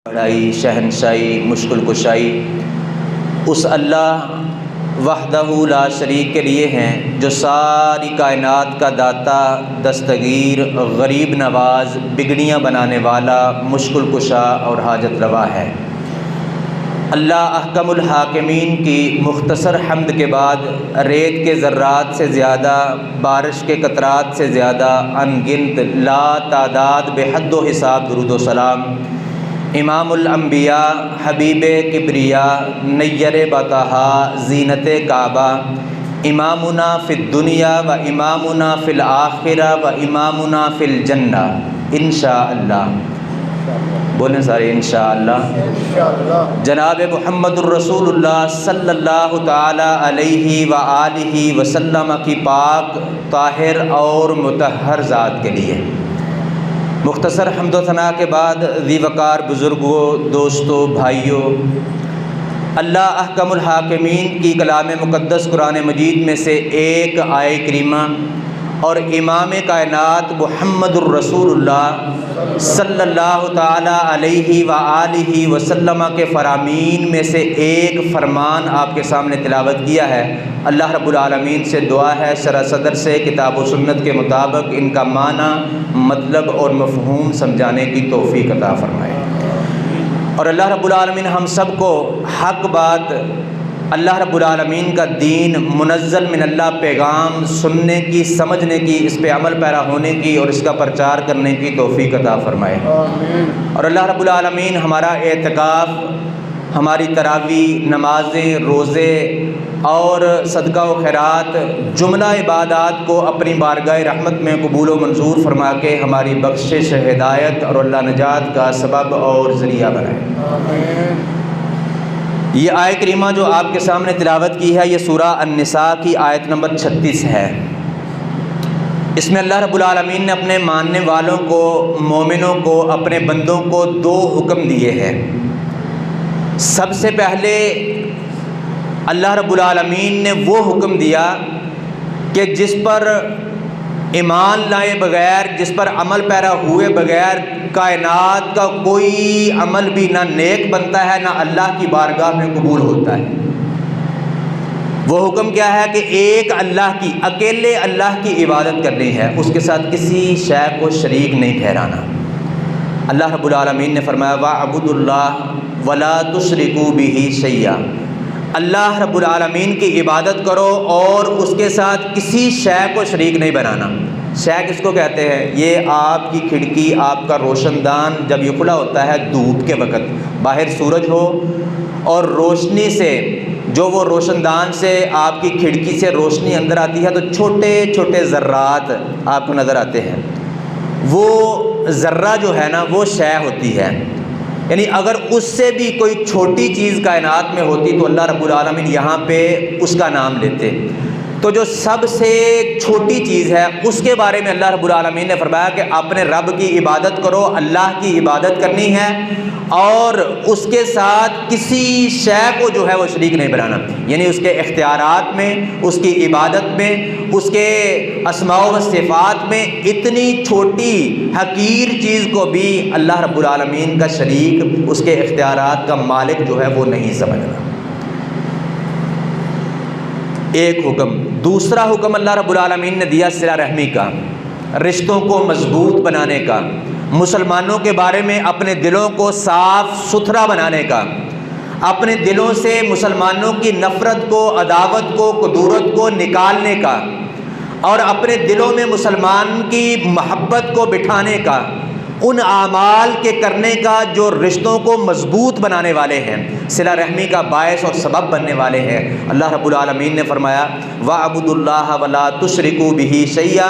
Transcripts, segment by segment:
بڑائی، شہنشاہی، مشکل کشائی اس اللہ وحدہ لا شریک کے لیے ہیں جو ساری کائنات کا داتا، دستگیر، غریب نواز، بگڑیاں بنانے والا، مشکل کشا اور حاجت روا ہے۔ اللہ احکم الحاکمین کی مختصر حمد کے بعد ریت کے ذرات سے زیادہ، بارش کے قطرات سے زیادہ، ان گنت لا تعداد بے حد و حساب درود و سلام امام الانبیاء، حبیب کبریاء، نیر بطحا، زینت کعبہ، امامنا فی الدنیا و امامنا فی الآخرہ و امامنا فی الجنہ انشاءاللہ۔ بولیں سارے انشاءاللہ۔ جناب محمد الرسول اللہ صلی اللہ تعالی علیہ وآلہ وسلم کی پاک، طاہر اور مطہر ذات کے لیے مختصر حمد و ثناء کے بعد ذی وقار بزرگوں، دوستوں، بھائیوں، اللہ احکم الحاکمین کی کلام مقدس قرآن مجید میں سے ایک آیہ کریمہ اور امام کائنات محمد الرسول اللہ صلی اللہ تعالی علیہ وآلہ وسلم کے فرامین میں سے ایک فرمان آپ کے سامنے تلاوت کیا ہے۔ اللہ رب العالمین سے دعا ہے شرح صدر سے کتاب و سنت کے مطابق ان کا معنی، مطلب اور مفہوم سمجھانے کی توفیق عطا فرمائے، اور اللہ رب العالمین ہم سب کو حق بات، اللہ رب العالمین کا دین، منزل من اللہ پیغام سننے کی، سمجھنے کی، اس پہ عمل پیرا ہونے کی اور اس کا پرچار کرنے کی توفیق عطا فرمائے۔ اور اللہ رب العالمین ہمارا اعتکاف، ہماری تراویح، نمازیں، روزے اور صدقہ و خیرات، جملہ عبادات کو اپنی بارگاہ رحمت میں قبول و منظور فرما کے ہماری بخشش، ہدایت اور اللہ نجات کا سبب اور ذریعہ بنائے۔ یہ آیہ کریمہ جو آپ کے سامنے تلاوت کی ہے، یہ سورہ النساء کی آیت نمبر 36 ہے۔ اس میں اللہ رب العالمین نے اپنے ماننے والوں کو، مومنوں کو، اپنے بندوں کو دو حکم دیے ہیں۔ سب سے پہلے اللہ رب العالمین نے وہ حکم دیا کہ جس پر ایمان لائے بغیر، جس پر عمل پیرا ہوئے بغیر کائنات کا کوئی عمل بھی نہ نیک بنتا ہے، نہ اللہ کی بارگاہ میں قبول ہوتا ہے۔ وہ حکم کیا ہے کہ ایک اللہ کی، اکیلے اللہ کی عبادت کرنی ہے، اس کے ساتھ کسی شے کو شریک نہیں ٹھہرانا۔ اللہ رب العالمین نے فرمایا وَاعْبُدُوا اللَّهَ وَلَا تُشْرِكُوا بِهِ شَيْئًا، اللہ رب العالمین کی عبادت کرو اور اس کے ساتھ کسی شے کو شریک نہیں بنانا۔ شے کس کو کہتے ہیں؟ یہ آپ کی کھڑکی، آپ کا روشن دان جب یہ کھلا ہوتا ہے دھوپ کے وقت، باہر سورج ہو اور روشنی سے، جو وہ روشن دان سے آپ کی کھڑکی سے روشنی اندر آتی ہے تو چھوٹے چھوٹے ذرات آپ کو نظر آتے ہیں۔ وہ ذرہ جو ہے نا وہ شے ہوتی ہے، یعنی اگر اس سے بھی کوئی چھوٹی چیز کائنات میں ہوتی تو اللہ رب العالمین یہاں پہ اس کا نام لیتے۔ تو جو سب سے چھوٹی چیز ہے اس کے بارے میں اللہ رب العالمین نے فرمایا کہ اپنے رب کی عبادت کرو، اللہ کی عبادت کرنی ہے اور اس کے ساتھ کسی شے کو جو ہے وہ شریک نہیں بنانا، یعنی اس کے اختیارات میں، اس کی عبادت میں، اس کے اسماء و صفات میں اتنی چھوٹی حقیر چیز کو بھی اللہ رب العالمین کا شریک، اس کے اختیارات کا مالک جو ہے وہ نہیں سمجھنا۔ ایک حکم۔ دوسرا حکم اللہ رب العالمین نے دیا صلہ رحمی کا، رشتوں کو مضبوط بنانے کا، مسلمانوں کے بارے میں اپنے دلوں کو صاف ستھرا بنانے کا، اپنے دلوں سے مسلمانوں کی نفرت کو، عداوت کو، کدورت کو نکالنے کا اور اپنے دلوں میں مسلمان کی محبت کو بٹھانے کا، ان اعمال کے کرنے کا جو رشتوں کو مضبوط بنانے والے ہیں، صلہ رحمی کا باعث اور سبب بننے والے ہیں۔ اللہ رب العالمین نے فرمایا وَاعْبُدُوا اللَّهَ وَلَا تُشْرِكُوا بِهِ شَيْئًا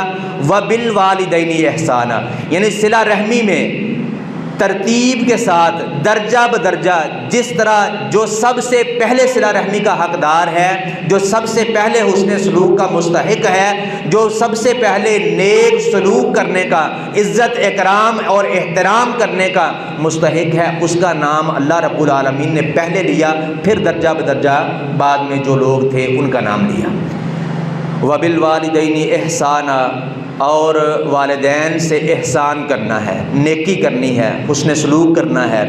وَبِالْوَالِدَيْنِ إِحْسَانًا، یعنی صلہ رحمی میں ترتیب کے ساتھ درجہ بدرجہ، جس طرح جو سب سے پہلے صلہ رحمی کا حقدار ہے، جو سب سے پہلے حسن سلوک کا مستحق ہے، جو سب سے پہلے نیک سلوک کرنے کا، عزت اکرام اور احترام کرنے کا مستحق ہے، اس کا نام اللہ رب العالمین نے پہلے لیا، پھر درجہ بدرجہ بعد میں جو لوگ تھے ان کا نام لیا۔ وَبِالْوَالِدَيْنِ إِحْسَانًا، اور والدین سے احسان کرنا ہے، نیکی کرنی ہے، حسن سلوک کرنا ہے۔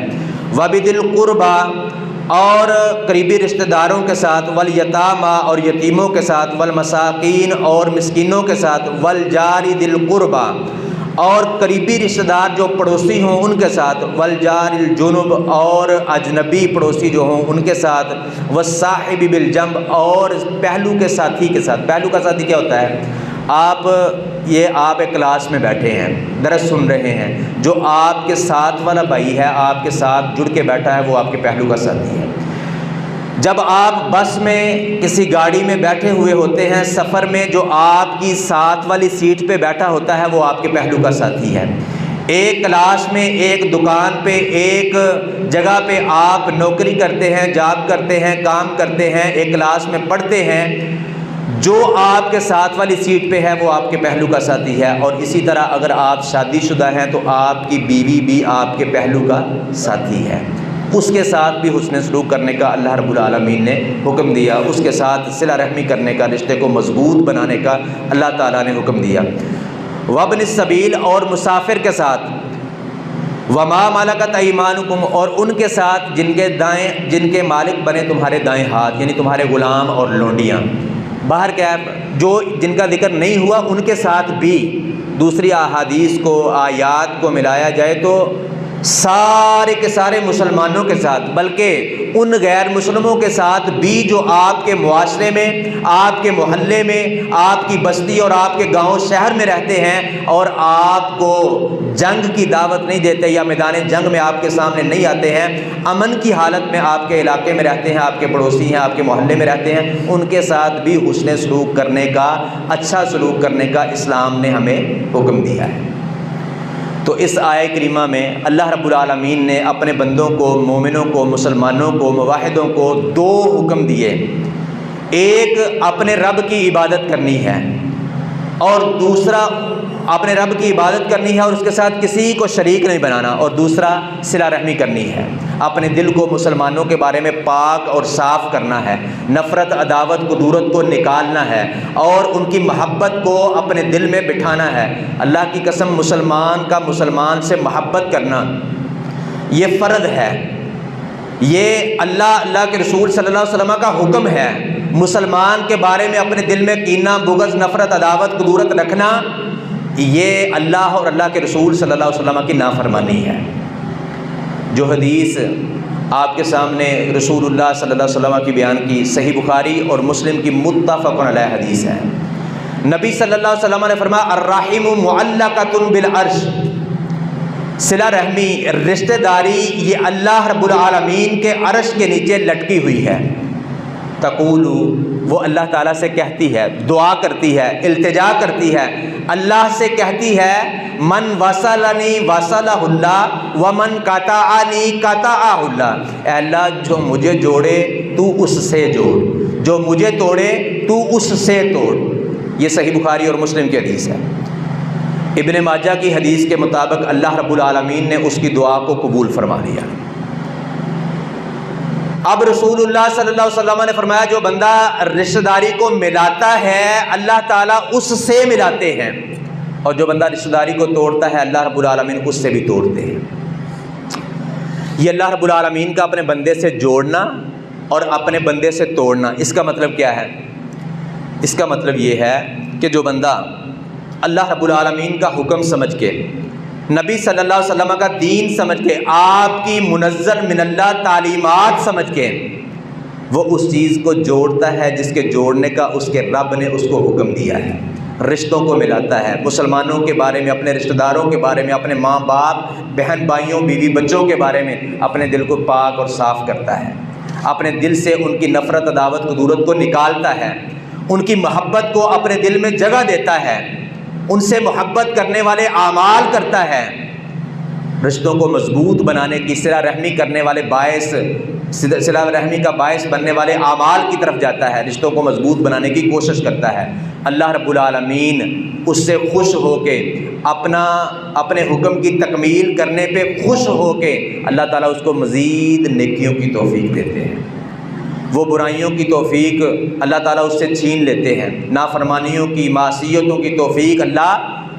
وبذل القربا اور قریبی رشتہ داروں کے ساتھ، والیتاما اور یتیموں کے ساتھ، والمساکین اور مسکینوں کے ساتھ، والجار ذی القربا اور قریبی رشتہ دار جو پڑوسی ہوں ان کے ساتھ، والجار الجنب اور اجنبی پڑوسی جو ہوں ان کے ساتھ، والصاحب بالجنب اور پہلو کے ساتھی کے ساتھ۔ پہلو کا ساتھی کیا ہوتا ہے؟ آپ ایک کلاس میں بیٹھے ہیں، درس سن رہے ہیں، جو آپ کے ساتھ والا بھائی ہے، آپ کے ساتھ جڑ کے بیٹھا ہے، وہ آپ کے پہلو کا ساتھی ہے۔ جب آپ بس میں کسی گاڑی میں بیٹھے ہوئے ہوتے ہیں، سفر میں جو آپ کی ساتھ والی سیٹ پہ بیٹھا ہوتا ہے وہ آپ کے پہلو کا ساتھی ہے۔ ایک کلاس میں، ایک دکان پہ، ایک جگہ پہ آپ نوکری کرتے ہیں، جاب کرتے ہیں، کام کرتے ہیں، ایک کلاس میں پڑھتے ہیں، جو آپ کے ساتھ والی سیٹ پہ ہے وہ آپ کے پہلو کا ساتھی ہے۔ اور اسی طرح اگر آپ شادی شدہ ہیں تو آپ کی بیوی بھی آپ کے پہلو کا ساتھی ہے، اس کے ساتھ بھی حسن سلوک کرنے کا اللہ رب العالمین نے حکم دیا، اس کے ساتھ صلہ رحمی کرنے کا، رشتے کو مضبوط بنانے کا اللہ تعالیٰ نے حکم دیا۔ وابن السبیل اور مسافر کے ساتھ، وما ملکت ایمانکم اور ان کے ساتھ جن کے مالک بنے تمہارے دائیں ہاتھ، یعنی تمہارے غلام اور لونڈیاں۔ باہر کیا جو جن کا ذکر نہیں ہوا ان کے ساتھ بھی دوسری احادیث کو، آیات کو ملایا جائے تو سارے کے سارے مسلمانوں کے ساتھ، بلکہ ان غیر مسلموں کے ساتھ بھی جو آپ کے معاشرے میں، آپ کے محلے میں، آپ کی بستی اور آپ کے گاؤں شہر میں رہتے ہیں اور آپ کو جنگ کی دعوت نہیں دیتے یا میدان جنگ میں آپ کے سامنے نہیں آتے ہیں، امن کی حالت میں آپ کے علاقے میں رہتے ہیں، آپ کے پڑوسی ہیں، آپ کے محلے میں رہتے ہیں، ان کے ساتھ بھی حسن سلوک کرنے کا، اچھا سلوک کرنے کا اسلام نے ہمیں حکم دیا ہے۔ تو اس آیہ کریمہ میں اللہ رب العالمین نے اپنے بندوں کو، مومنوں کو، مسلمانوں کو، موحدوں کو دو حکم دیے، ایک اپنے رب کی عبادت کرنی ہے اور دوسرا اپنے رب کی عبادت کرنی ہے اور اس کے ساتھ کسی کو شریک نہیں بنانا، اور دوسرا صلہ رحمی کرنی ہے، اپنے دل کو مسلمانوں کے بارے میں پاک اور صاف کرنا ہے، نفرت، عداوت، کدورت کو نکالنا ہے اور ان کی محبت کو اپنے دل میں بٹھانا ہے۔ اللہ کی قسم، مسلمان کا مسلمان سے محبت کرنا یہ فرض ہے، یہ اللہ کے رسول صلی اللہ علیہ وسلم کا حکم ہے۔ مسلمان کے بارے میں اپنے دل میں کینہ، بغض، نفرت، عداوت، کدورت رکھنا یہ اللہ اور اللہ کے رسول صلی اللہ علیہ وسلم کی نافرمانی ہے۔ جو حدیث آپ کے سامنے رسول اللہ صلی اللہ علیہ وسلم کی بیان کی، صحیح بخاری اور مسلم کی متفق علیہ حدیث ہے۔ نبی صلی اللہ علیہ وسلم نے فرمایا الرحم معلقۃ بالعرش، صلہ رحمی، رشتہ داری یہ اللہ رب العالمین کے عرش کے نیچے لٹکی ہوئی ہے۔ تقول، وہ اللہ تعالیٰ سے کہتی ہے، دعا کرتی ہے، التجا کرتی ہے، اللہ سے کہتی ہے من وصلنی وصلہ اللہ ومن قطعنی قطعہ اللہ، اے اللہ جو مجھے جوڑے تو اس سے جوڑ، جو مجھے توڑے تو اس سے توڑ۔ یہ صحیح بخاری اور مسلم کی حدیث ہے۔ ابن ماجہ کی حدیث کے مطابق اللہ رب العالمین نے اس کی دعا کو قبول فرما لیا۔ اب رسول اللہ صلی اللہ علیہ وسلم نے فرمایا جو بندہ رشتہ داری کو ملاتا ہے اللہ تعالیٰ اس سے ملاتے ہیں، اور جو بندہ رشتہ داری کو توڑتا ہے اللہ رب العالمین اس سے بھی توڑتے ہیں۔ یہ اللہ رب العالمین کا اپنے بندے سے جوڑنا اور اپنے بندے سے توڑنا، اس کا مطلب کیا ہے؟ اس کا مطلب یہ ہے کہ جو بندہ اللہ رب العالمین کا حکم سمجھ کے، نبی صلی اللہ علیہ وسلم کا دین سمجھ کے، آپ کی منزل من اللہ تعلیمات سمجھ کے وہ اس چیز کو جوڑتا ہے جس کے جوڑنے کا اس کے رب نے اس کو حکم دیا ہے، رشتوں کو ملاتا ہے، مسلمانوں کے بارے میں، اپنے رشتہ داروں کے بارے میں، اپنے ماں باپ، بہن بھائیوں، بیوی بچوں کے بارے میں اپنے دل کو پاک اور صاف کرتا ہے، اپنے دل سے ان کی نفرت، عداوت، کدورت کو نکالتا ہے، ان کی محبت کو اپنے دل میں جگہ دیتا ہے، ان سے محبت کرنے والے اعمال کرتا ہے، رشتوں کو مضبوط بنانے کی، صلہ رحمی کرنے والے صلہ رحمی کا باعث بننے والے اعمال کی طرف جاتا ہے، رشتوں کو مضبوط بنانے کی کوشش کرتا ہے۔ اللہ رب العالمین اس سے خوش ہو کے، اپنے حکم کی تکمیل کرنے پہ خوش ہو کے اللہ تعالیٰ اس کو مزید نیکیوں کی توفیق دیتے ہیں، وہ برائیوں کی توفیق اللہ تعالیٰ اس سے چھین لیتے ہیں، نافرمانیوں کی، معصیتوں کی توفیق اللہ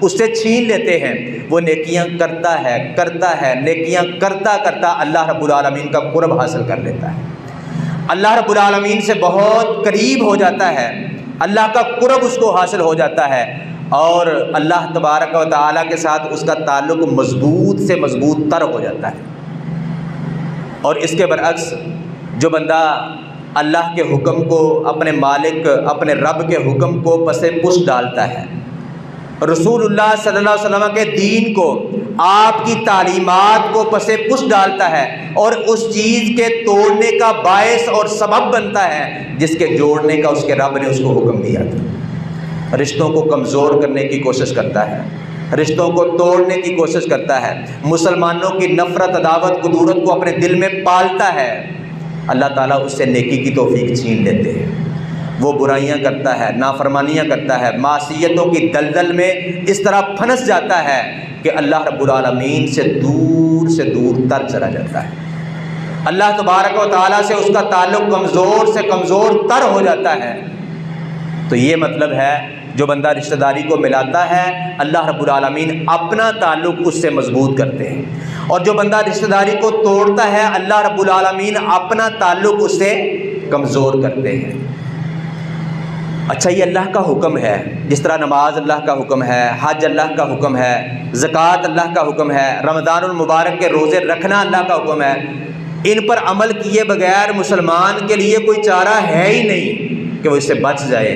اس سے چھین لیتے ہیں، وہ نیکیاں کرتا ہے نیکیاں کرتا اللہ رب العالمین کا قرب حاصل کر لیتا ہے، اللہ رب العالمین سے بہت قریب ہو جاتا ہے، اللہ کا قرب اس کو حاصل ہو جاتا ہے، اور اللہ تبارک و تعالیٰ کے ساتھ اس کا تعلق مضبوط سے مضبوط تر ہو جاتا ہے۔ اور اس کے برعکس جو بندہ اللہ کے حکم کو، اپنے مالک اپنے رب کے حکم کو پس پش ڈالتا ہے، رسول اللہ صلی اللہ علیہ وسلم کے دین کو، آپ کی تعلیمات کو پس پش ڈالتا ہے اور اس چیز کے توڑنے کا باعث اور سبب بنتا ہے جس کے جوڑنے کا اس کے رب نے اس کو حکم دیا تھا، رشتوں کو کمزور کرنے کی کوشش کرتا ہے، رشتوں کو توڑنے کی کوشش کرتا ہے، مسلمانوں کی نفرت عداوت کدورت کو اپنے دل میں پالتا ہے، اللہ تعالیٰ اس سے نیکی کی توفیق چھین لیتے ہیں، وہ برائیاں کرتا ہے، نافرمانیاں کرتا ہے، معصیتوں کی دلدل میں اس طرح پھنس جاتا ہے کہ اللہ رب العالمین سے دور تر چلا جاتا ہے، اللہ تبارک و تعالیٰ سے اس کا تعلق کمزور سے کمزور تر ہو جاتا ہے۔ تو یہ مطلب ہے جو بندہ رشتہ داری کو ملاتا ہے اللہ رب العالمین اپنا تعلق اس سے مضبوط کرتے ہیں، اور جو بندہ رشتہ داری کو توڑتا ہے اللہ رب العالمین اپنا تعلق اس سے کمزور کرتے ہیں۔ اچھا، یہ اللہ کا حکم ہے، جس طرح نماز اللہ کا حکم ہے، حج اللہ کا حکم ہے، زکوٰۃ اللہ کا حکم ہے، رمضان المبارک کے روزے رکھنا اللہ کا حکم ہے، ان پر عمل کیے بغیر مسلمان کے لیے کوئی چارہ ہے ہی نہیں کہ وہ اس سے بچ جائے،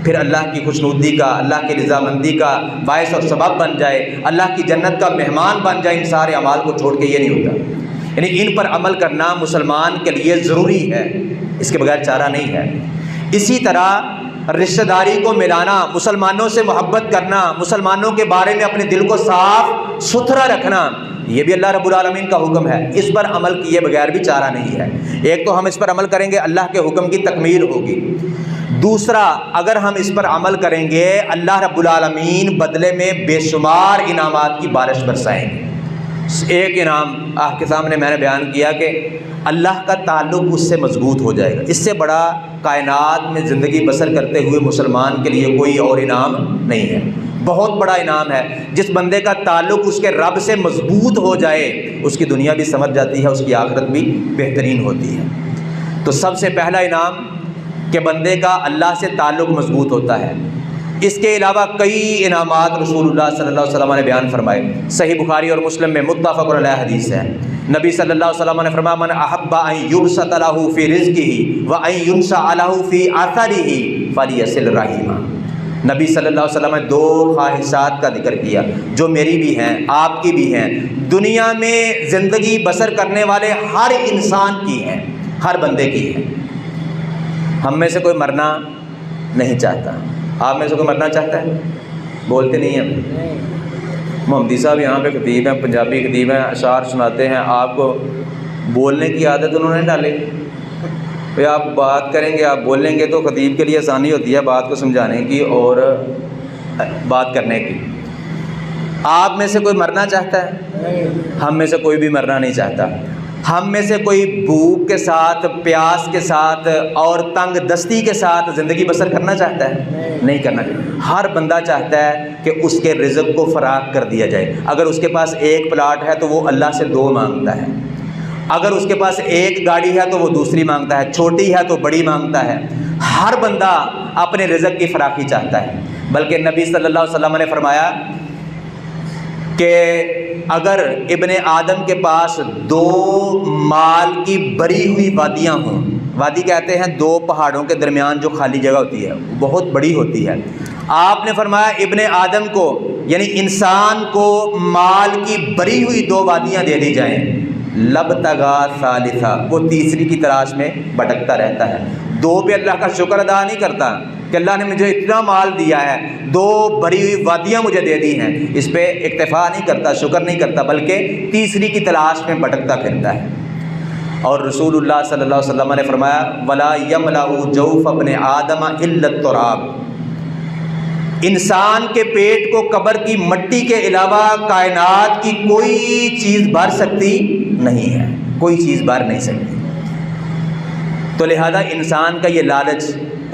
پھر اللہ کی خوشنودی کا، اللہ کی رضامندی کا باعث اور سبب بن جائے، اللہ کی جنت کا مہمان بن جائے۔ ان سارے اعمال کو چھوڑ کے یہ نہیں ہوتا، یعنی ان پر عمل کرنا مسلمان کے لیے ضروری ہے، اس کے بغیر چارہ نہیں ہے۔ اسی طرح رشتہ داری کو ملانا، مسلمانوں سے محبت کرنا، مسلمانوں کے بارے میں اپنے دل کو صاف ستھرا رکھنا، یہ بھی اللہ رب العالمین کا حکم ہے، اس پر عمل کیے بغیر بھی چارہ نہیں ہے۔ ایک تو ہم اس پر عمل کریں گے اللہ کے حکم کی تکمیل ہوگی، دوسرا اگر ہم اس پر عمل کریں گے اللہ رب العالمین بدلے میں بے شمار انعامات کی بارش برسائیں گے۔ ایک انعام آپ کے سامنے میں نے بیان کیا کہ اللہ کا تعلق اس سے مضبوط ہو جائے گا، اس سے بڑا کائنات میں زندگی بسر کرتے ہوئے مسلمان کے لیے کوئی اور انعام نہیں ہے، بہت بڑا انعام ہے۔ جس بندے کا تعلق اس کے رب سے مضبوط ہو جائے اس کی دنیا بھی سمجھ جاتی ہے، اس کی آخرت بھی بہترین ہوتی ہے۔ تو سب سے پہلا انعام کہ بندے کا اللہ سے تعلق مضبوط ہوتا ہے۔ اس کے علاوہ کئی انعامات رسول اللہ صلی اللہ علیہ وسلم نے بیان فرمائے، صحیح بخاری اور مسلم میں متفق علیہ حدیث ہے۔ نبی صلی اللہ علیہ وسلم نے فرمایا من احب ان یبسط له فی رزقه وان ينسى له فی آثاره فلیصل رحمہ۔ نبی صلی اللہ علیہ وسلم نے دو خواہشات کا ذکر کیا جو میری بھی ہیں، آپ کی بھی ہیں، دنیا میں زندگی بسر کرنے والے ہر انسان کی ہیں، ہر بندے کی ہیں۔ ہم میں سے کوئی مرنا نہیں چاہتا، آپ میں سے کوئی مرنا چاہتا ہے؟ بولتے نہیں ہیں۔ محمدی صاحب یہاں پہ خطیب ہیں، پنجابی خطیب ہیں، اشعار سناتے ہیں، آپ کو بولنے کی عادت انہوں نے ڈالی، بھئی آپ بات کریں گے، آپ بولیں گے تو خطیب کے لیے آسانی ہوتی ہے بات کو سمجھانے کی اور بات کرنے کی۔ آپ میں سے کوئی مرنا چاہتا ہے؟ ہم میں سے کوئی بھی مرنا نہیں چاہتا۔ ہم میں سے کوئی بھوک کے ساتھ، پیاس کے ساتھ اور تنگ دستی کے ساتھ زندگی بسر کرنا چاہتا ہے؟ نہیں کرنا چاہتا۔ ہر بندہ چاہتا ہے کہ اس کے رزق کو فراغ کر دیا جائے۔ اگر اس کے پاس ایک پلاٹ ہے تو وہ اللہ سے دو مانگتا ہے، اگر اس کے پاس ایک گاڑی ہے تو وہ دوسری مانگتا ہے، چھوٹی ہے تو بڑی مانگتا ہے۔ ہر بندہ اپنے رزق کی فراخی چاہتا ہے، بلکہ نبی صلی اللہ علیہ وسلم نے فرمایا کہ اگر ابن آدم کے پاس دو مال کی بری ہوئی وادیاں ہوں، وادی کہتے ہیں دو پہاڑوں کے درمیان جو خالی جگہ ہوتی ہے، بہت بڑی ہوتی ہے، آپ نے فرمایا ابن آدم کو یعنی انسان کو مال کی بری ہوئی دو وادیاں دے دی جائیں، لبتغا ثالثہ، وہ تیسری کی تلاش میں بھٹکتا رہتا ہے، دو پہ اللہ کا شکر ادا نہیں کرتا کہ اللہ نے مجھے اتنا مال دیا ہے، دو بھری ہوئی وادیاں مجھے دے دی ہیں، اس پہ اکتفا نہیں کرتا، شکر نہیں کرتا، بلکہ تیسری کی تلاش میں بھٹکتا پھرتا ہے۔ اور رسول اللہ صلی اللہ علیہ وسلم نے فرمایا وَلَا يَمْلَأُ جَوْفَ ابْنِ آدَمَ إِلَّا التُّرَابُ، انسان کے پیٹ کو قبر کی مٹی کے علاوہ کائنات کی کوئی چیز بھر سکتی نہیں ہے، کوئی چیز بھر نہیں سکتی۔ تو لہذا انسان کا یہ لالچ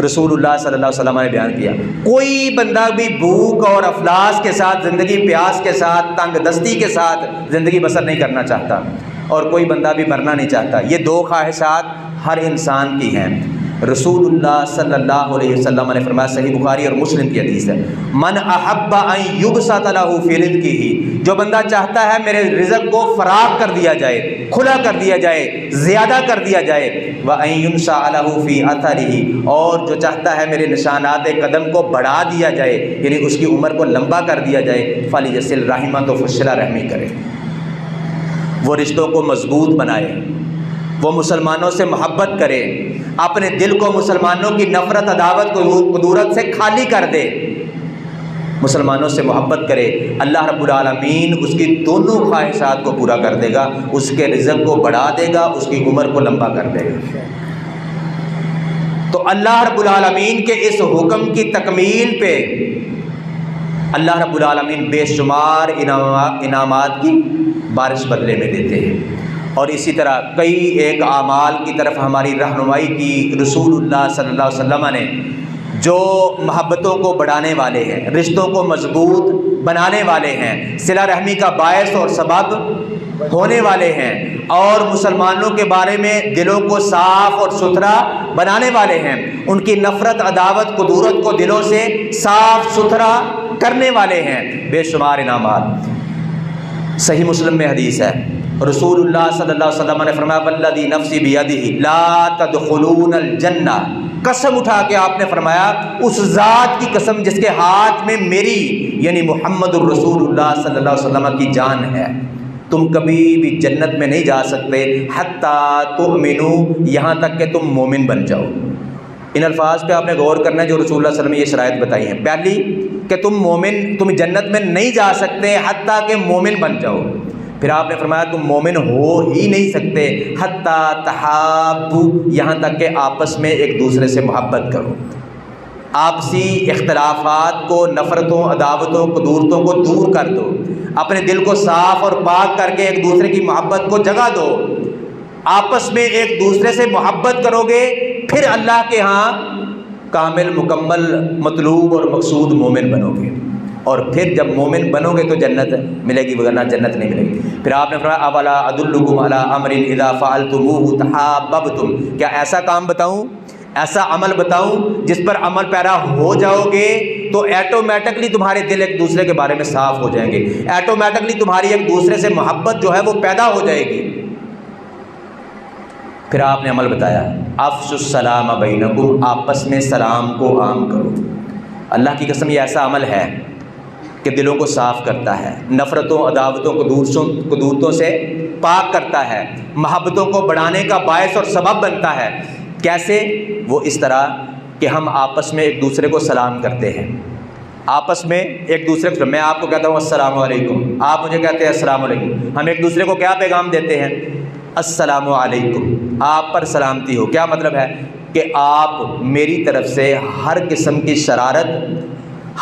رسول اللہ صلی اللہ علیہ وسلم نے بیان کیا، کوئی بندہ بھی بھوک اور افلاس کے ساتھ زندگی، پیاس کے ساتھ، تنگ دستی کے ساتھ زندگی بسر نہیں کرنا چاہتا، اور کوئی بندہ بھی مرنا نہیں چاہتا۔ یہ دو خواہشات ہر انسان کی ہیں۔ رسول اللہ صلی اللہ علیہ وسلم نے فرمایا، صحیح بخاری اور مسلم کی حدیث ہے، من احب ان یبسط له فی رزقہ، جو بندہ چاہتا ہے میرے رزق کو فراخ کر دیا جائے، کھلا کر دیا جائے، زیادہ کر دیا جائے، وان ینشأ له فی اثرہ، اور جو چاہتا ہے میرے نشانات قدم کو بڑھا دیا جائے، یعنی اس کی عمر کو لمبا کر دیا جائے، فلیصل رحمہ، تو صلہ رحمی کرے، وہ رشتوں کو مضبوط بنائے، وہ مسلمانوں سے محبت کرے، اپنے دل کو مسلمانوں کی نفرت، عداوت، کدورت سے خالی کر دے، مسلمانوں سے محبت کرے، اللہ رب العالمین اس کی دونوں خواہشات کو پورا کر دے گا، اس کے رزق کو بڑھا دے گا، اس کی عمر کو لمبا کر دے گا۔ تو اللہ رب العالمین کے اس حکم کی تکمیل پہ اللہ رب العالمین بے شمار انعامات کی بارش بدلے میں دیتے ہیں، اور اسی طرح کئی ایک اعمال کی طرف ہماری رہنمائی کی رسول اللہ صلی اللہ علیہ وسلم نے، جو محبتوں کو بڑھانے والے ہیں، رشتوں کو مضبوط بنانے والے ہیں، صلہ رحمی کا باعث اور سبب ہونے والے ہیں، اور مسلمانوں کے بارے میں دلوں کو صاف اور ستھرا بنانے والے ہیں، ان کی نفرت، عداوت، کدورت کو دلوں سے صاف ستھرا کرنے والے ہیں، بے شمار انعامات۔ صحیح مسلم میں حدیث ہے، رسول اللہ صلی اللہ علیہ وسلم نے فرمایا، والذی نفسی بیدہ لا تدخلون الجنہ، قسم اٹھا کے آپ نے فرمایا، اس ذات کی قسم جس کے ہاتھ میں میری یعنی محمد الرسول اللہ صلی اللہ علیہ وسلم کی جان ہے، تم کبھی بھی جنت میں نہیں جا سکتے حتیٰ تؤمنوا، یہاں تک کہ تم مومن بن جاؤ۔ ان الفاظ پہ آپ نے غور کرنا ہے جو رسول اللہ صلی اللہ علیہ وسلم نے یہ شرائط بتائی ہیں۔ پہلی کہ تم جنت میں نہیں جا سکتے حتیٰ کہ مومن بن جاؤ، پھر آپ نے فرمایا تم مومن ہو ہی نہیں سکتے حتیٰ تحابوا، یہاں تک کہ آپس میں ایک دوسرے سے محبت کرو، آپسی اختلافات کو، نفرتوں، عداوتوں، کدورتوں کو دور کر دو، اپنے دل کو صاف اور پاک کر کے ایک دوسرے کی محبت کو جگہ دو، آپس میں ایک دوسرے سے محبت کرو گے، پھر اللہ کے ہاں کامل، مکمل، مطلوب اور مقصود مومن بنو گے، اور پھر جب مومن بنو گے تو جنت ملے گی، ورنہ جنت نہیں ملے گی۔ پھر آپ نے فرمایا، اولا ادلکم علی امر اذا فعلتموہ تحاببتم، کیا ایسا کام بتاؤں، ایسا عمل بتاؤں جس پر عمل پیرا ہو جاؤ گے تو ایٹومیٹکلی تمہارے دل ایک دوسرے کے بارے میں صاف ہو جائیں گے، ایٹومیٹکلی تمہاری ایک دوسرے سے محبت جو ہے وہ پیدا ہو جائے گی۔ پھر آپ نے عمل بتایا، افشوا السلام بینکم، آپس میں سلام کو عام کرو۔ اللہ کی قسم یہ ایسا عمل ہے کہ دلوں کو صاف کرتا ہے، نفرتوں، عداوتوں، کدورتوں سے پاک کرتا ہے، محبتوں کو بڑھانے کا باعث اور سبب بنتا ہے۔ کیسے؟ وہ اس طرح کہ ہم آپس میں ایک دوسرے کو سلام کرتے ہیں، آپس میں ایک دوسرے کو، میں آپ کو کہتا ہوں السلام علیکم، آپ مجھے کہتے ہیں السلام علیکم، ہم ایک دوسرے کو کیا پیغام دیتے ہیں؟ السلام علیکم، آپ پر سلامتی ہو۔ کیا مطلب ہے؟ کہ آپ میری طرف سے ہر قسم کی شرارت،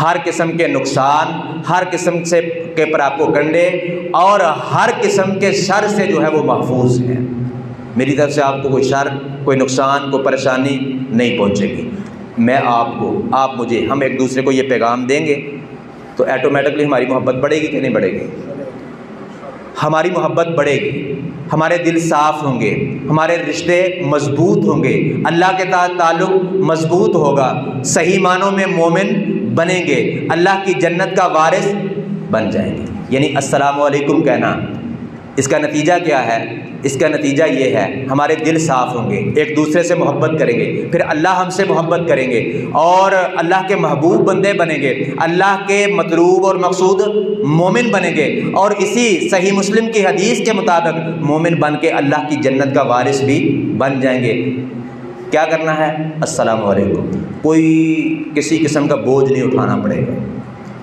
ہر قسم کے نقصان، ہر قسم سے کے پراپوگنڈے اور ہر قسم کے شر سے جو ہے وہ محفوظ ہیں، میری طرف سے آپ کو کوئی شر، کوئی نقصان، کوئی پریشانی نہیں پہنچے گی، میں آپ کو، آپ مجھے، ہم ایک دوسرے کو یہ پیغام دیں گے تو ایٹومیٹکلی ہماری محبت بڑھے گی کہ نہیں بڑھے گی؟ ہماری محبت بڑھے گی، ہمارے دل صاف ہوں گے، ہمارے رشتے مضبوط ہوں گے، اللہ کے تعلق مضبوط ہوگا، صحیح معنوں میں مومن بنیں گے، اللہ کی جنت کا وارث بن جائیں گے۔ یعنی السلام علیکم کہنا، اس کا نتیجہ کیا ہے؟ اس کا نتیجہ یہ ہے ہمارے دل صاف ہوں گے، ایک دوسرے سے محبت کریں گے، پھر اللہ ہم سے محبت کریں گے اور اللہ کے محبوب بندے بنیں گے، اللہ کے مطلوب اور مقصود مومن بنیں گے، اور اسی صحیح مسلم کی حدیث کے مطابق مومن بن کے اللہ کی جنت کا وارث بھی بن جائیں گے۔ کیا کرنا ہے؟ السلام علیکم، کوئی کسی قسم کا بوجھ نہیں اٹھانا پڑے گا،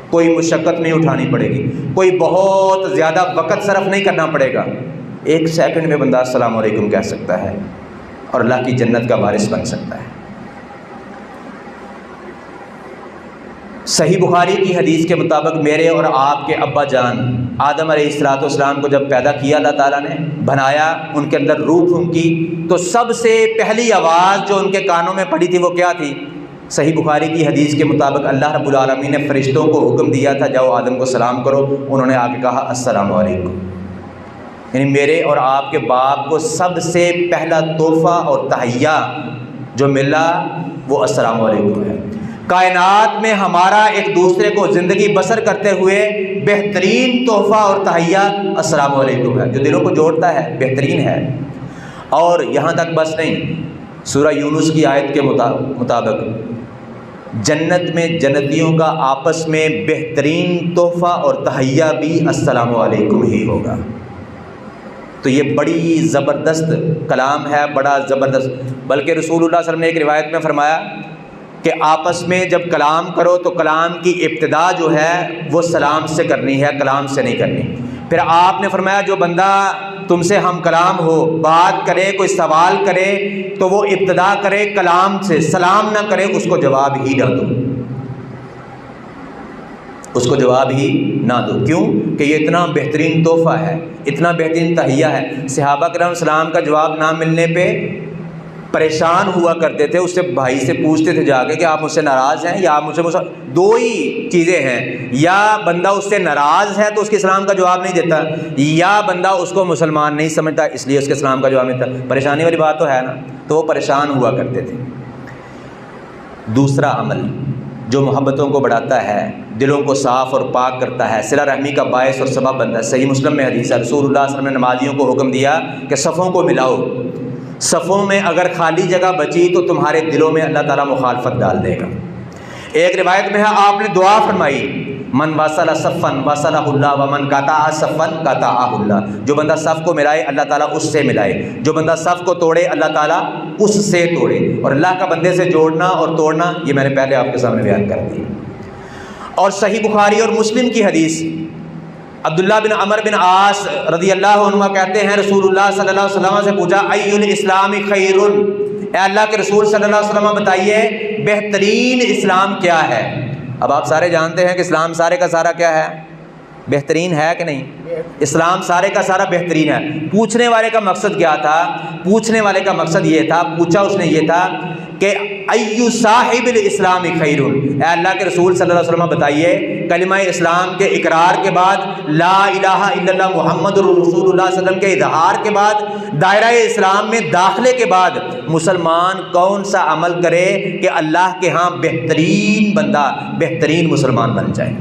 کوئی مشقت نہیں اٹھانی پڑے گی، کوئی بہت زیادہ وقت صرف نہیں کرنا پڑے گا، ایک سیکنڈ میں بندہ السلام علیکم کہہ سکتا ہے اور اللہ کی جنت کا وارث بن سکتا ہے۔ صحیح بخاری کی حدیث کے مطابق میرے اور آپ کے ابا جان آدم علیہ السلام کو جب پیدا کیا اللہ تعالیٰ نے، بنایا، ان کے اندر روح پھونکی، تو سب سے پہلی آواز جو ان کے کانوں میں پڑی تھی وہ کیا تھی؟ صحیح بخاری کی حدیث کے مطابق اللہ رب العالمین نے فرشتوں کو حکم دیا تھا جاؤ آدم کو سلام کرو، انہوں نے آ کے کہا السلام علیکم۔ یعنی میرے اور آپ کے باپ کو سب سے پہلا تحفہ اور تحیہ جو ملا وہ السلام علیکم ہے۔ کائنات میں ہمارا ایک دوسرے کو زندگی بسر کرتے ہوئے بہترین تحفہ اور تحیہ السلام علیکم ہے، جو دلوں کو جوڑتا ہے، بہترین ہے۔ اور یہاں تک بس نہیں، سورہ یونس کی آیت کے مطابق جنت میں جنتیوں کا آپس میں بہترین تحفہ اور تحیہ بھی السلام علیکم ہی ہوگا۔ تو یہ بڑی زبردست کلام ہے، بڑا زبردست۔ بلکہ رسول اللہ صلی اللہ علیہ وسلم نے ایک روایت میں فرمایا کہ آپس میں جب کلام کرو تو کلام کی ابتدا جو ہے وہ سلام سے کرنی ہے، کلام سے نہیں کرنی۔ پھر آپ نے فرمایا جو بندہ تم سے ہم کلام ہو، بات کرے، کوئی سوال کرے تو وہ ابتدا کرے کلام سے، سلام نہ کرے، اس کو جواب ہی نہ دو، اس کو جواب ہی نہ دو۔ کیوں کہ یہ اتنا بہترین تحفہ ہے، اتنا بہترین تحیہ ہے۔ صحابہ کرام سلام کا جواب نہ ملنے پہ پریشان ہوا کرتے تھے، اس سے بھائی سے پوچھتے تھے جا کے کہ آپ مجھ سے ناراض ہیں یا آپ مجھ سے دو ہی چیزیں ہیں، یا بندہ اس سے ناراض ہے تو اس کے سلام کا جواب نہیں دیتا، یا بندہ اس کو مسلمان نہیں سمجھتا اس لیے اس کے سلام کا جواب نہیں دیتا۔ پریشانی والی بات تو ہے نا، تو وہ پریشان ہوا کرتے تھے۔ دوسرا عمل جو محبتوں کو بڑھاتا ہے، دلوں کو صاف اور پاک کرتا ہے، صلہ رحمی کا باعث اور سبب بنتا ہے۔ صحیح مسلم میں حدیث ہے، رسول اللہ صلی اللہ علیہ وسلم نے نمازیوں کو حکم دیا کہ صفوں کو ملاؤ، صفوں میں اگر خالی جگہ بچی تو تمہارے دلوں میں اللہ تعالیٰ مخالفت ڈال دے گا۔ ایک روایت میں ہے آپ نے دعا فرمائی من وصل صفا وصلہ اللہ ومن قطع صفا قطعہ اللہ، جو بندہ صف کو ملائے اللہ تعالیٰ اس سے ملائے، جو بندہ صف کو توڑے اللہ تعالیٰ اس سے توڑے۔ اور اللہ کا بندے سے جوڑنا اور توڑنا یہ میں نے پہلے آپ کے سامنے بیان کر دیا۔ اور صحیح بخاری اور مسلم کی حدیث، عبداللہ بن عمر بن عاص رضی اللہ عنہ کہتے ہیں رسول اللہ صلی اللہ علیہ وسلم سے پوچھا ای الاسلام خیر، اے اللہ کے رسول صلی اللہ علیہ وسلم بتائیے بہترین اسلام کیا ہے؟ اب آپ سارے جانتے ہیں کہ اسلام سارے کا سارا کیا ہے؟ بہترین ہے کہ نہیں؟ اسلام سارے کا سارا بہترین ہے۔ پوچھنے والے کا مقصد کیا تھا؟ پوچھنے والے کا مقصد یہ تھا، پوچھا اس نے یہ تھا کہ ایو صاحب الاسلام خیر، اے اللہ کے رسول صلی اللہ علیہ وسلم بتائیے کلمہ اسلام کے اقرار کے بعد، لا الہ الا اللہ محمد رسول اللہ صلی اللہ علیہ وسلم کے اظہار کے بعد، دائرہ اسلام میں داخلے کے بعد مسلمان کون سا عمل کرے کہ اللہ کے ہاں بہترین بندہ، بہترین مسلمان بن جائے؟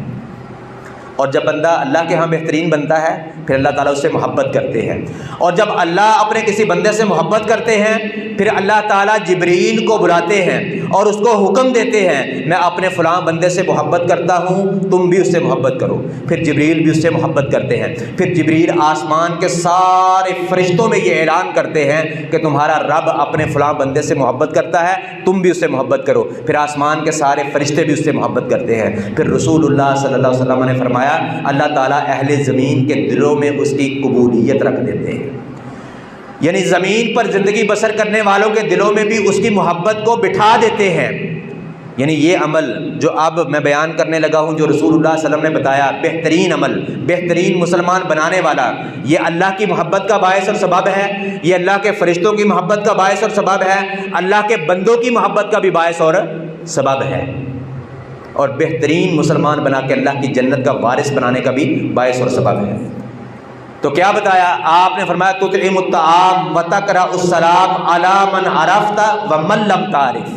اور جب بندہ اللہ کے ہاں بہترین بنتا ہے پھر اللہ تعالیٰ اس سے محبت کرتے ہیں، اور جب اللہ اپنے کسی بندے سے محبت کرتے ہیں پھر اللہ تعالیٰ جبریل کو بلاتے ہیں اور اس کو حکم دیتے ہیں میں اپنے فلاں بندے سے محبت کرتا ہوں، تم بھی اس سے محبت کرو۔ پھر جبریل بھی اس سے محبت کرتے ہیں، پھر جبریل آسمان کے سارے فرشتوں میں یہ اعلان کرتے ہیں کہ تمہارا رب اپنے فلاں بندے سے محبت کرتا ہے، تم بھی اس سے محبت کرو۔ پھر آسمان کے سارے فرشتے بھی اس سے محبت کرتے ہیں۔ پھر رسول اللہ صلی اللہ علیہ وسلم نے فرمایا اللہ تعالیٰ اہل زمین کے دلوں میں اس کی قبولیت رکھ دیتے ہیں، یعنی زمین پر زندگی بسر کرنے والوں کے دلوں میں بھی اس کی محبت کو بٹھا دیتے ہیں۔ یعنی یہ عمل جو اب میں بیان کرنے لگا ہوں، جو رسول اللہ صلی اللہ علیہ وسلم نے بتایا بہترین عمل، بہترین مسلمان بنانے والا، یہ اللہ کی محبت کا باعث اور سبب ہے، یہ اللہ کے فرشتوں کی محبت کا باعث اور سبب ہے، اللہ کے بندوں کی محبت کا بھی باعث اور سبب ہے، اور بہترین مسلمان بنا کے اللہ کی جنت کا وارث بنانے کا بھی باعث اور سبب ہے۔ تو کیا بتایا آپ نے؟ فرمایا تطعم الطعام وتقرأ السلام علی من عرفت ومن لم تعرف،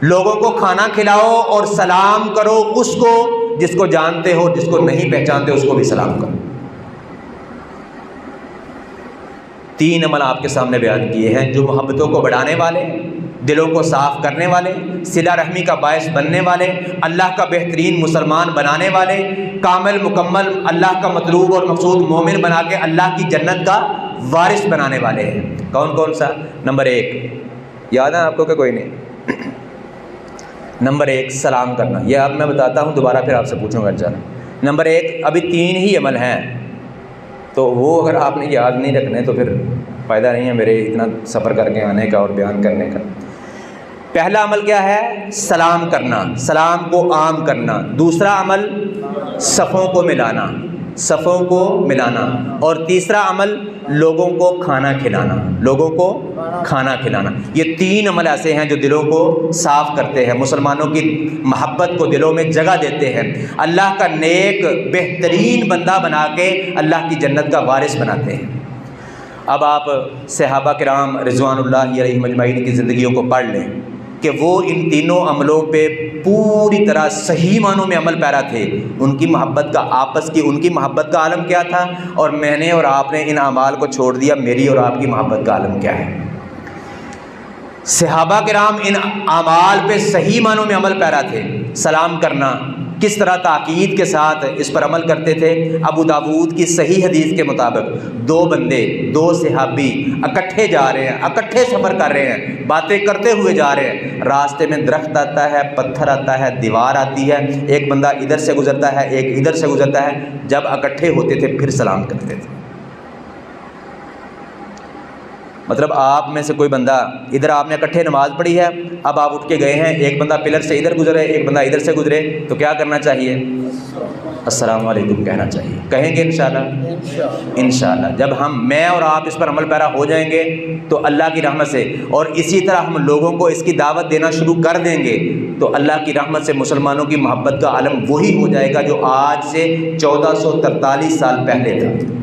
لوگوں کو کھانا کھلاؤ اور سلام کرو اس کو جس کو جانتے ہو، جس کو نہیں پہچانتے اس کو بھی سلام کرو۔ تین عمل آپ کے سامنے بیان کیے ہیں جو محبتوں کو بڑھانے والے، دلوں کو صاف کرنے والے، صلہ رحمی کا باعث بننے والے، اللہ کا بہترین مسلمان بنانے والے، کامل مکمل اللہ کا مطلوب اور مقصود مومن بنا کے اللہ کی جنت کا وارث بنانے والے ہیں۔ کون کون سا؟ نمبر 1 یاد ہے آپ کو کہ کوئی نہیں؟ نمبر 1 سلام کرنا، یہ اب میں بتاتا ہوں، دوبارہ پھر آپ سے پوچھوں گا انشاءاللہ۔ نمبر 1 ابھی 3 ہی عمل ہیں، تو وہ اگر آپ نے یاد نہیں رکھنے تو پھر فائدہ نہیں ہے میرے اتنا سفر کر کے آنے کا اور بیان کرنے کا۔ پہلا عمل کیا ہے؟ سلام کرنا، سلام کو عام کرنا۔ دوسرا عمل صفوں کو ملانا، صفوں کو ملانا، اور تیسرا عمل لوگوں کو کھانا کھلانا، لوگوں کو کھانا کھلانا۔ یہ 3 عمل ایسے ہیں جو دلوں کو صاف کرتے ہیں، مسلمانوں کی محبت کو دلوں میں جگہ دیتے ہیں، اللہ کا نیک بہترین بندہ بنا کے اللہ کی جنت کا وارث بناتے ہیں۔ اب آپ صحابہ کرام رضوان اللہ علیہم اجمعین کی زندگیوں کو پڑھ لیں کہ وہ ان تینوں عملوں پہ پوری طرح صحیح معنوں میں عمل پیرا تھے۔ ان کی محبت کا ان کی محبت کا عالم کیا تھا، اور میں نے اور آپ نے ان اعمال کو چھوڑ دیا، میری اور آپ کی محبت کا عالم کیا ہے۔ صحابہ کرام ان اعمال پہ صحیح معنوں میں عمل پیرا تھے۔ سلام کرنا کس طرح تاکید کے ساتھ اس پر عمل کرتے تھے۔ ابو داود کی صحیح حدیث کے مطابق 2 بندے، 2 صحابی اکٹھے جا رہے ہیں، اکٹھے سفر کر رہے ہیں، باتیں کرتے ہوئے جا رہے ہیں، راستے میں درخت آتا ہے، پتھر آتا ہے، دیوار آتی ہے، ایک بندہ ادھر سے گزرتا ہے، ایک ادھر سے گزرتا ہے، جب اکٹھے ہوتے تھے پھر سلام کرتے تھے۔ مطلب آپ میں سے کوئی بندہ ادھر، آپ نے اکٹھے نماز پڑھی ہے، اب آپ اٹھ کے گئے ہیں، ایک بندہ پلر سے ادھر گزرے، ایک بندہ ادھر سے گزرے، تو کیا کرنا چاہیے؟ السلام علیکم کہنا چاہیے۔ کہیں گے انشاءاللہ؟ انشاءاللہ جب میں اور آپ اس پر عمل پیرا ہو جائیں گے تو اللہ کی رحمت سے، اور اسی طرح ہم لوگوں کو اس کی دعوت دینا شروع کر دیں گے تو اللہ کی رحمت سے مسلمانوں کی محبت کا عالم وہی ہو جائے گا جو آج سے 1443 سال پہلے تھا۔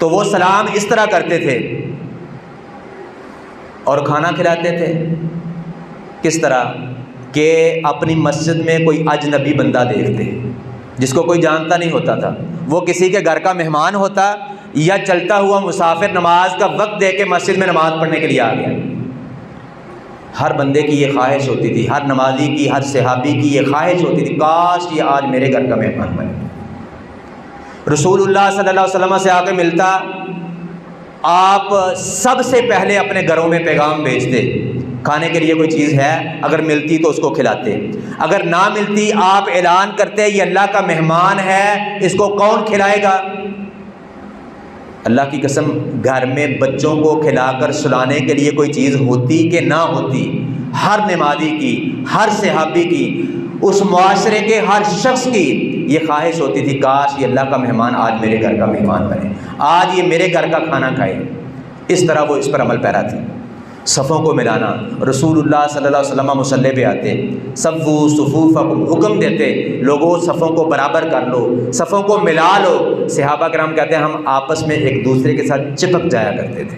تو وہ سلام اس طرح کرتے تھے اور کھانا کھلاتے تھے۔ کس طرح کہ اپنی مسجد میں کوئی اجنبی بندہ دیکھتے جس کو کوئی جانتا نہیں ہوتا تھا، وہ کسی کے گھر کا مہمان ہوتا یا چلتا ہوا مسافر، نماز کا وقت دے کے مسجد میں نماز پڑھنے کے لیے آ گیا۔ ہر بندے کی یہ خواہش ہوتی تھی، ہر نمازی کی، ہر صحابی کی یہ خواہش ہوتی تھی، کاش یہ آج میرے گھر کا مہمان بنے۔ رسول اللہ صلی اللہ علیہ وسلم سے آ کے ملتا، آپ سب سے پہلے اپنے گھروں میں پیغام بھیجتے، کھانے کے لیے کوئی چیز ہے، اگر ملتی تو اس کو کھلاتے، اگر نہ ملتی آپ اعلان کرتے یہ اللہ کا مہمان ہے، اس کو کون کھلائے گا؟ اللہ کی قسم گھر میں بچوں کو کھلا کر سلانے کے لیے کوئی چیز ہوتی کہ نہ ہوتی، ہر نمازی کی، ہر صحابی کی، اس معاشرے کے ہر شخص کی یہ خواہش ہوتی تھی، کاش یہ اللہ کا مہمان آج میرے گھر کا مہمان بنے، آج یہ میرے گھر کا کھانا کھائے۔ اس طرح وہ اس پر عمل پیرا تھے۔ صفوں کو ملانا، رسول اللہ صلی اللہ علیہ وسلم مصلی پہ آتے، صفو صفوفکم، حکم دیتے لوگوں صفوں کو برابر کر لو، صفوں کو ملا لو۔ صحابہ کرام کہتے ہیں ہم آپس میں ایک دوسرے کے ساتھ چپک جایا کرتے تھے،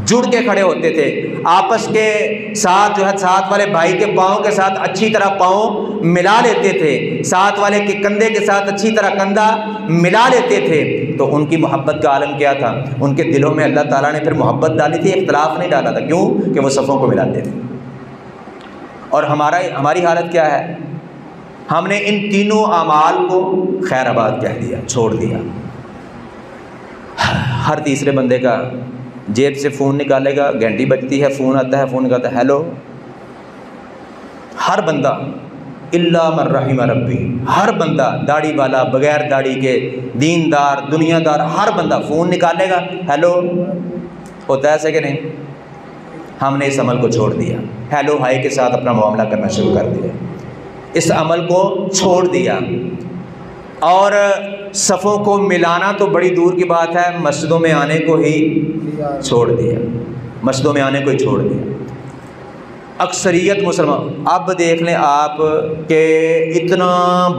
جڑ کے کھڑے ہوتے تھے، آپس کے ساتھ جو ہے ساتھ والے بھائی کے پاؤں کے ساتھ اچھی طرح پاؤں ملا لیتے تھے، ساتھ والے کے کندھے کے ساتھ اچھی طرح کندھا ملا لیتے تھے۔ تو ان کی محبت کا عالم کیا تھا؟ ان کے دلوں میں اللہ تعالیٰ نے پھر محبت ڈالی تھی، اختلاف نہیں ڈالا تھا۔ کیوں؟ کہ وہ صفوں کو ملاتے تھے۔ اور ہماری حالت کیا ہے؟ ہم نے ان تینوں اعمال کو خیر آباد کہہ دیا، چھوڑ دیا۔ ہر تیسرے بندے کا جیب سے فون نکالے گا، گھنٹی بجتی ہے، فون آتا ہے، فون نکالتا ہے، ہیلو۔ ہر بندہ الا من رحم ربی، ہر بندہ داڑھی والا، بغیر داڑھی کے، دیندار، دنیا دار، ہر بندہ فون نکالے گا، ہیلو۔ ہوتا ہے ایسے کہ نہیں؟ ہم نے اس عمل کو چھوڑ دیا، ہیلو ہائی کے ساتھ اپنا معاملہ کرنا شروع کر دیا، اس عمل کو چھوڑ دیا۔ اور صفوں کو ملانا تو بڑی دور کی بات ہے، مسجدوں میں آنے کو ہی چھوڑ دیا، مسجدوں میں آنے کو ہی چھوڑ دیا۔ اکثریت مسلمان، اب دیکھ لیں آپ کہ اتنا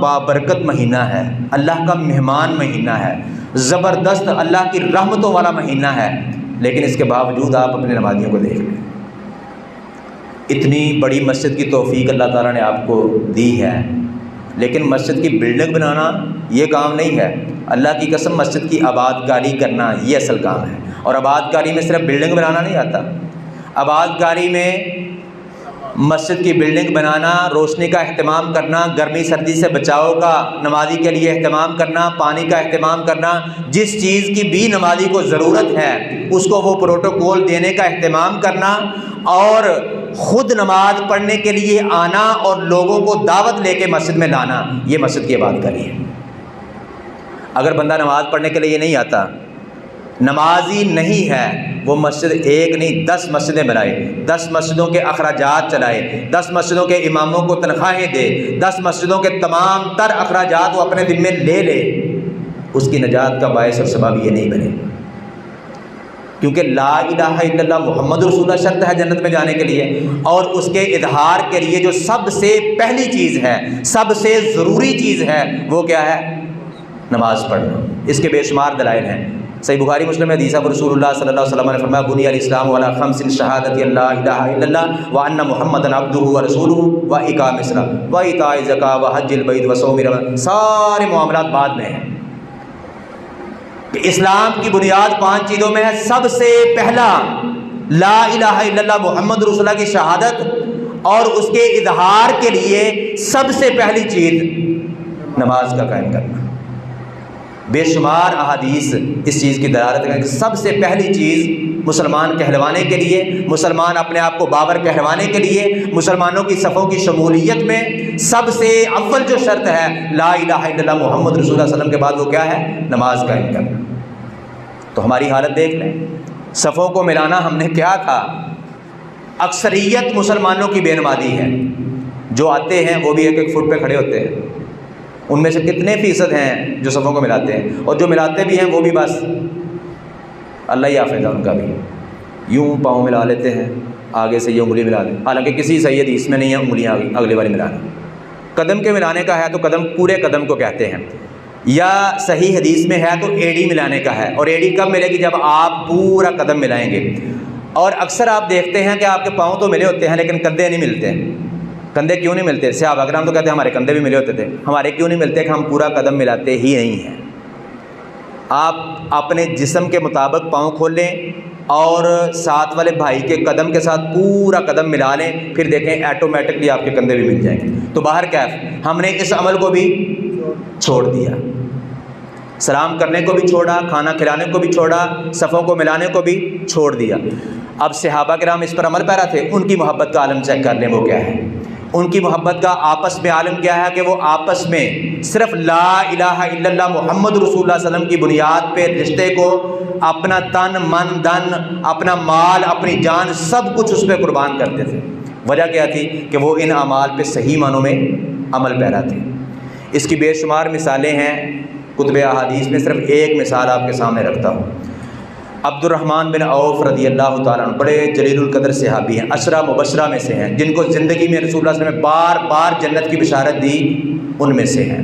بابرکت مہینہ ہے، اللہ کا مہمان مہینہ ہے، زبردست اللہ کی رحمتوں والا مہینہ ہے، لیکن اس کے باوجود آپ اپنے نمازیوں کو دیکھ لیں، اتنی بڑی مسجد کی توفیق اللہ تعالیٰ نے آپ کو دی ہے، لیکن مسجد کی بلڈنگ بنانا یہ کام نہیں ہے۔ اللہ کی قسم مسجد کی آباد کاری کرنا یہ اصل کام ہے، اور آباد کاری میں صرف بلڈنگ بنانا نہیں آتا، آباد کاری میں مسجد کی بلڈنگ بنانا، روشنی کا اہتمام کرنا، گرمی سردی سے بچاؤ کا نمازی کے لیے اہتمام کرنا، پانی کا اہتمام کرنا، جس چیز کی بھی نمازی کو ضرورت ہے اس کو وہ پروٹوکول دینے کا اہتمام کرنا، اور خود نماز پڑھنے کے لیے آنا اور لوگوں کو دعوت لے کے مسجد میں لانا، یہ مسجد کی عبادت کاری ہے۔ اگر بندہ نماز پڑھنے کے لیے نہیں آتا، نمازی نہیں ہے، وہ مسجد ایک نہیں 10 مسجدیں بنائے، 10 مسجدوں کے اخراجات چلائے، 10 مسجدوں کے اماموں کو تنخواہیں دے، 10 مسجدوں کے تمام تر اخراجات وہ اپنے ذمے لے لے، اس کی نجات کا باعث اور سبب یہ نہیں بنے، کیونکہ لا الہ الا اللہ محمد رسول اللہ شرط ہے جنت میں جانے کے لیے، اور اس کے اظہار کے لیے جو سب سے پہلی چیز ہے، سب سے ضروری چیز ہے، وہ کیا ہے؟ نماز پڑھنا۔ اس کے بے شمار دلائل ہیں، صحیح بخاری مسلم میں حدیث ہے، رسول اللہ صلی اللہ علیہ وسلم نے فرمایا بنی الاسلام علی خمس شہادت لا الہ الا اللہ وان محمدا عبدہ ورسولہ واقام الصلاۃ وایتاء الزکاۃ وحج البیت وصوم رمضان، سارے معاملات بعد میں ہیں۔ کہ اسلام کی بنیاد 5 چیزوں میں ہے، سب سے پہلا لا الہ الا اللہ محمد رسول اللہ کی شہادت، اور اس کے اظہار کے لیے سب سے پہلی چیز نماز کا قائم کرنا۔ بے شمار احادیث اس چیز کی دلالت کریں کہ سب سے پہلی چیز مسلمان کہلوانے کے لیے، مسلمان اپنے آپ کو بابر کہلوانے کے لیے، مسلمانوں کی صفوں کی شمولیت میں سب سے اول جو شرط ہے لا الہ الا اللہ محمد رسول اللہ صلی اللہ علیہ وسلم کے بعد وہ کیا ہے؟ نماز قائم کرنا۔ تو ہماری حالت دیکھ لیں، صفوں کو ملانا ہم نے کیا تھا؟ اکثریت مسلمانوں کی بے نمازی ہے، جو آتے ہیں وہ بھی 1-1 فٹ پہ کھڑے ہوتے ہیں، ان میں سے کتنے فیصد ہیں جو صفوں کو ملاتے ہیں؟ اور جو ملاتے بھی ہیں وہ بھی بس اللہ ہی حافظ ہے ان کا بھی، یوں پاؤں ملا لیتے ہیں، آگے سے یہ انگلی ملا لیں، حالانکہ کسی صحیح حدیث میں نہیں ہے انگلیاں اگلے والی ملانا۔ قدم کے ملانے کا ہے تو قدم پورے قدم کو کہتے ہیں، یا صحیح حدیث میں ہے تو ایڑی ملانے کا ہے، اور ایڑی کب ملے گی؟ جب آپ پورا قدم ملائیں گے۔ اور اکثر آپ دیکھتے ہیں کہ آپ کے پاؤں تو ملے ہوتے ہیں لیکن کندھے نہیں ملتے۔ کندھے کیوں نہیں ملتے؟ صحابہ کرام تو کہتے ہیں ہمارے کندھے بھی ملے ہوتے تھے، ہمارے کیوں نہیں ملتے؟ کہ ہم پورا قدم ملاتے ہی نہیں ہیں۔ آپ اپنے جسم کے مطابق پاؤں کھول لیں اور ساتھ والے بھائی کے قدم کے ساتھ پورا قدم ملا لیں، پھر دیکھیں ایٹومیٹکلی آپ کے کندھے بھی مل جائیں گے۔ تو باہر کیف ہم نے اس عمل کو بھی چھوڑ دیا، سلام کرنے کو بھی چھوڑا، کھانا کھلانے کو بھی چھوڑا، صفوں کو ملانے کو بھی چھوڑ دیا۔ اب صحابہ کرام اس پر عمل پیرا تھے، ان کی محبت کا عالم چیک کر لیں وہ کیا ہے۔ ان کی محبت کا آپس میں عالم کیا ہے کہ وہ آپس میں صرف لا الہ الا اللہ محمد رسول اللہ صلی اللہ علیہ وسلم کی بنیاد پہ رشتے کو اپنا تن من دن، اپنا مال، اپنی جان، سب کچھ اس پہ قربان کرتے تھے۔ وجہ کیا تھی؟ کہ وہ ان اعمال پہ صحیح معنوں میں عمل پیرا تھے۔ اس کی بے شمار مثالیں ہیں کتب احادیث میں، صرف ایک مثال آپ کے سامنے رکھتا ہوں۔ عبد الرحمن بن عوف رضی اللہ تعالیٰ عنہ بڑے جلیل القدر صحابی ہیں، 10 مبشرہ میں سے ہیں، جن کو زندگی میں رسول اللہ صلی اللہ علیہ وسلم نے بار بار جنت کی بشارت دی، ان میں سے ہیں۔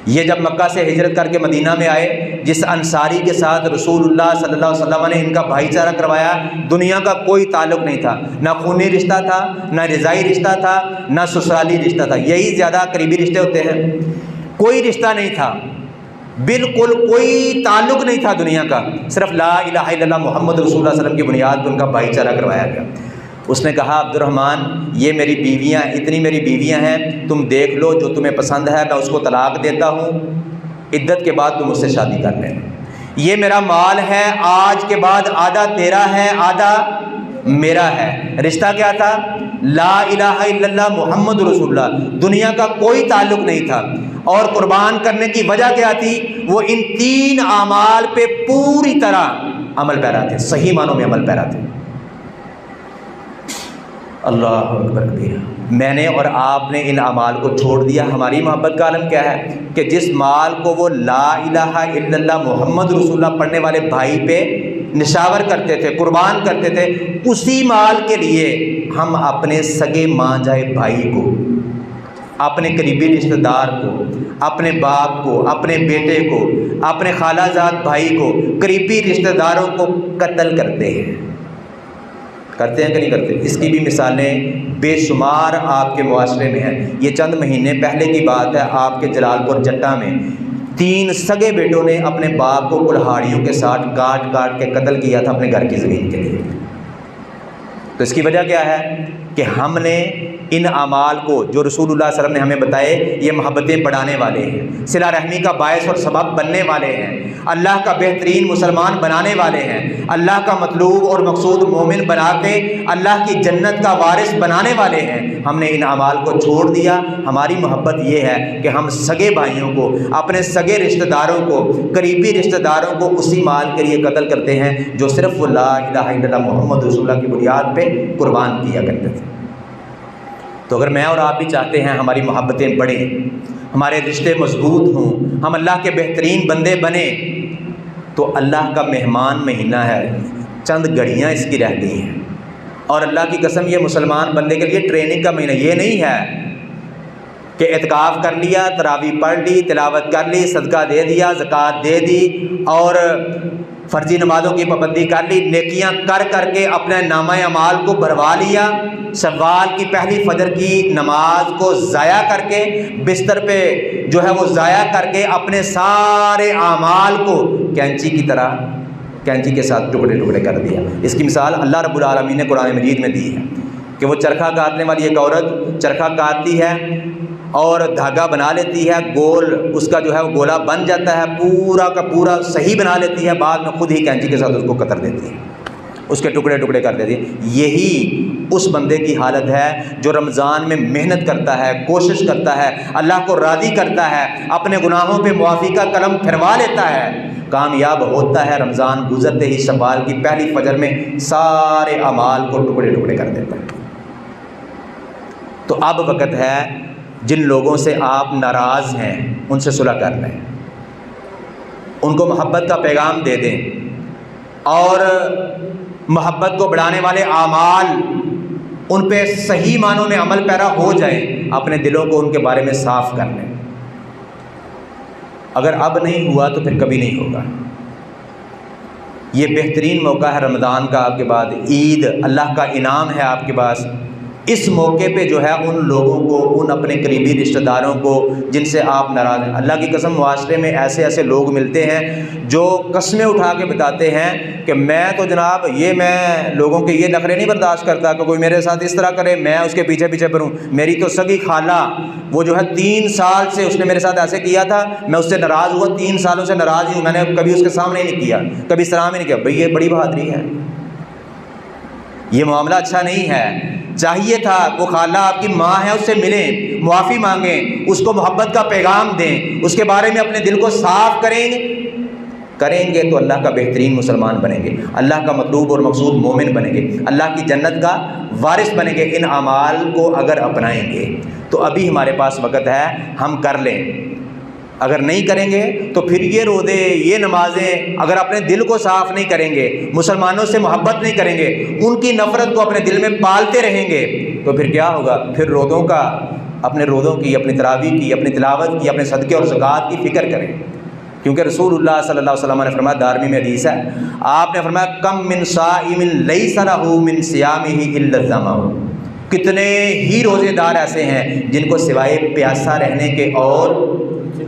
یہ جب مکہ سے ہجرت کر کے مدینہ میں آئے، جس انصاری کے ساتھ رسول اللہ صلی اللہ علیہ وسلم نے ان کا بھائی چارہ کروایا، دنیا کا کوئی تعلق نہیں تھا، نہ خونی رشتہ تھا، نہ رضائی رشتہ تھا، نہ سسرالی رشتہ تھا، یہی زیادہ قریبی رشتے ہوتے ہیں۔ کوئی رشتہ نہیں تھا، بالکل کوئی تعلق نہیں تھا دنیا کا، صرف لا الہ الا اللہ محمد رسول اللہ صلی اللہ علیہ وسلم کی بنیاد پر ان کا بھائی چارہ کروایا گیا۔ اس نے کہا عبد الرحمن یہ میری بیویاں، اتنی میری بیویاں ہیں، تم دیکھ لو جو تمہیں پسند ہے میں اس کو طلاق دیتا ہوں، عدت کے بعد تم اس سے شادی کر لیں۔ یہ میرا مال ہے، آج کے بعد آدھا تیرا ہے آدھا میرا ہے۔ رشتہ کیا تھا؟ لا الہ الا اللہ محمد رسول اللہ، دنیا کا کوئی تعلق نہیں تھا۔ اور قربان کرنے کی وجہ کیا تھی؟ وہ ان 3 اعمال پہ پوری طرح عمل پیرا تھے، صحیح معنوں میں عمل پیرا تھے۔ اللہ اکبر کبیرہ۔ میں نے اور آپ نے ان اعمال کو چھوڑ دیا۔ ہماری محبت کا عالم کیا ہے کہ جس مال کو وہ لا الہ الا اللہ محمد رسول اللہ پڑھنے والے بھائی پہ نشاور کرتے تھے، قربان کرتے تھے، اسی مال کے لیے ہم اپنے سگے ماں جائے بھائی کو، اپنے قریبی رشتہ دار کو، اپنے باپ کو، اپنے بیٹے کو، اپنے خالہ زاد بھائی کو، قریبی رشتہ داروں کو قتل کرتے ہیں کہ نہیں کرتے؟ اس کی بھی مثالیں بے شمار آپ کے معاشرے میں ہیں۔ یہ چند مہینے پہلے کی بات ہے، آپ کے جلال پور جٹا میں 3 سگے بیٹوں نے اپنے باپ کو کلہاڑیوں کے ساتھ کاٹ کاٹ کے قتل کیا تھا اپنے گھر کی زمین کے لیے۔ تو اس کی وجہ کیا ہے کہ ہم نے ان اعمال کو جو رسول اللہ صلی اللہ علیہ وسلم نے ہمیں بتائے، یہ محبتیں بڑھانے والے ہیں، صلہ رحمی کا باعث اور سبب بننے والے ہیں، اللہ کا بہترین مسلمان بنانے والے ہیں، اللہ کا مطلوب اور مقصود مومن بنا کے اللہ کی جنت کا وارث بنانے والے ہیں، ہم نے ان اعمال کو چھوڑ دیا۔ ہماری محبت یہ ہے کہ ہم سگے بھائیوں کو، اپنے سگے رشتہ داروں کو، قریبی رشتہ داروں کو اسی مال کے لیے قتل کرتے ہیں جو صرف وہ لا الہ الا اللہ محمد رسول اللہ کی بنیاد پہ قربان کیا کرتے تھے۔ تو اگر میں اور آپ بھی چاہتے ہیں ہماری محبتیں بڑھیں، ہمارے رشتے مضبوط ہوں، ہم اللہ کے بہترین بندے بنیں، تو اللہ کا مہمان مہینہ ہے، چند گھڑیاں اس کی رہ گئی ہیں، اور اللہ کی قسم یہ مسلمان بندے کے لیے ٹریننگ کا مہینہ یہ نہیں ہے کہ اعتکاف کر لیا، تراویح پڑھ لی، تلاوت کر لی، صدقہ دے دیا، زکوٰۃ دے دی اور فرضی نمازوں کی پابندی کر لی، نیکیاں کر کر کے اپنے نامہ اعمال کو بھروا لیا، شوال کی پہلی فجر کی نماز کو ضائع کر کے بستر پہ جو ہے وہ ضائع کر کے اپنے سارے اعمال کو کینچی کی طرح کینچی کے ساتھ ٹکڑے ٹکڑے کر دیا۔ اس کی مثال اللہ رب العالمین نے قرآن مجید میں دی ہے کہ وہ چرخہ کاٹنے والی ایک عورت چرخہ کاٹتی ہے اور دھاگا بنا لیتی ہے، گول اس کا جو ہے وہ گولا بن جاتا ہے، پورا کا پورا صحیح بنا لیتی ہے، بعد میں خود ہی کینچی کے ساتھ اس کو کتر دیتی ہے، اس کے ٹکڑے ٹکڑے کر دیتی ہے۔ یہی اس بندے کی حالت ہے جو رمضان میں محنت کرتا ہے، کوشش کرتا ہے، اللہ کو راضی کرتا ہے، اپنے گناہوں پہ معافی کا قلم پھروا لیتا ہے، کامیاب ہوتا ہے، رمضان گزرتے ہی شوال کی پہلی فجر میں سارے اعمال کو ٹکڑے ٹکڑے کر دیتا ہے۔ تو اب وقت ہے جن لوگوں سے آپ ناراض ہیں ان سے صلح کر لیں، ان کو محبت کا پیغام دے دیں، اور محبت کو بڑھانے والے اعمال ان پہ صحیح معنوں میں عمل پیرا ہو جائیں، اپنے دلوں کو ان کے بارے میں صاف کر لیں۔ اگر اب نہیں ہوا تو پھر کبھی نہیں ہوگا۔ یہ بہترین موقع ہے رمضان کا، آپ کے بعد عید، اللہ کا انعام ہے آپ کے پاس۔ اس موقع پہ جو ہے ان لوگوں کو، ان اپنے قریبی رشتہ داروں کو جن سے آپ ناراض ہیں، اللہ کی قسم معاشرے میں ایسے ایسے لوگ ملتے ہیں جو قسمیں اٹھا کے بتاتے ہیں کہ میں تو جناب میں لوگوں کے یہ نخرے نہیں برداشت کرتا کہ کوئی میرے ساتھ اس طرح کرے، میں اس کے پیچھے پیچھے پڑوں۔ میری تو سگی خالہ وہ جو ہے 3 سال سے اس نے میرے ساتھ ایسے کیا تھا، میں اس سے ناراض ہوا، 3 سالوں سے ناراض ہی ہوں، میں نے کبھی اس کے سامنے نہیں کیا، کبھی سلام ہی نہیں کیا۔ بھئی یہ بڑی بہادری ہے، یہ معاملہ اچھا نہیں ہے۔ چاہیے تھا وہ خالہ آپ کی ماں ہے، اس سے ملیں، معافی مانگیں، اس کو محبت کا پیغام دیں، اس کے بارے میں اپنے دل کو صاف کریں گے تو اللہ کا بہترین مسلمان بنیں گے، اللہ کا مطلوب اور مقصود مومن بنیں گے، اللہ کی جنت کا وارث بنیں گے۔ ان اعمال کو اگر اپنائیں گے تو ابھی ہمارے پاس وقت ہے، ہم کر لیں۔ اگر نہیں کریں گے تو پھر یہ روزے، یہ نمازیں اگر اپنے دل کو صاف نہیں کریں گے، مسلمانوں سے محبت نہیں کریں گے، ان کی نفرت کو اپنے دل میں پالتے رہیں گے، تو پھر کیا ہوگا؟ پھر روزوں کا، اپنے روزوں کی، اپنی تراویح کی، اپنی تلاوت کی، اپنے صدقے اور زکوٰۃ کی فکر کریں، کیونکہ رسول اللہ صلی اللہ علیہ وسلم نے فرمایا، دارمی میں حدیث ہے، آپ نے فرمایا کم من صائم لیس لہ من صیامہ الا الظمأ، کتنے ہی روزے دار ایسے ہیں جن کو سوائے پیاسا رہنے کے اور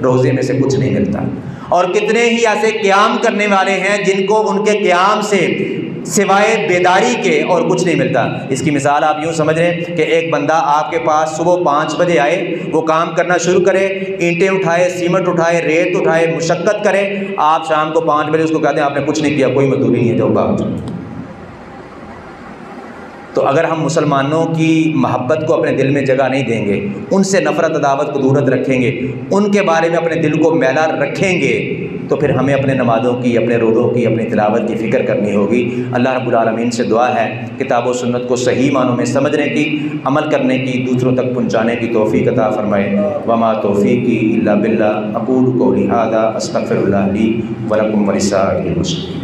روزے میں سے کچھ نہیں ملتا، اور کتنے ہی ایسے قیام کرنے والے ہیں جن کو ان کے قیام سے سوائے بیداری کے اور کچھ نہیں ملتا۔ اس کی مثال آپ یوں سمجھ رہے ہیں کہ ایک بندہ آپ کے پاس صبح 5 بجے آئے، وہ کام کرنا شروع کرے، اینٹیں اٹھائے، سیمنٹ اٹھائے، ریت اٹھائے، مشقت کرے، آپ شام کو 5 بجے اس کو کہتے ہیں آپ نے کچھ نہیں کیا، کوئی مزدوری نہیں ہے، جاؤ بھاگ جاؤ۔ تو اگر ہم مسلمانوں کی محبت کو اپنے دل میں جگہ نہیں دیں گے، ان سے نفرت عداوت کو دورت رکھیں گے، ان کے بارے میں اپنے دل کو میلا رکھیں گے، تو پھر ہمیں اپنے نمازوں کی، اپنے روزوں کی، اپنی تلاوت کی فکر کرنی ہوگی۔ اللہ رب العالمین سے دعا ہے کتاب و سنت کو صحیح معنوں میں سمجھنے کی، عمل کرنے کی، دوسروں تک پہنچانے کی توفیق عطا فرمائے۔ وما توفیقی الا باللہ، اقول قولی ھذا استغفر اللہ لی ولکم ولسائر المسلمین۔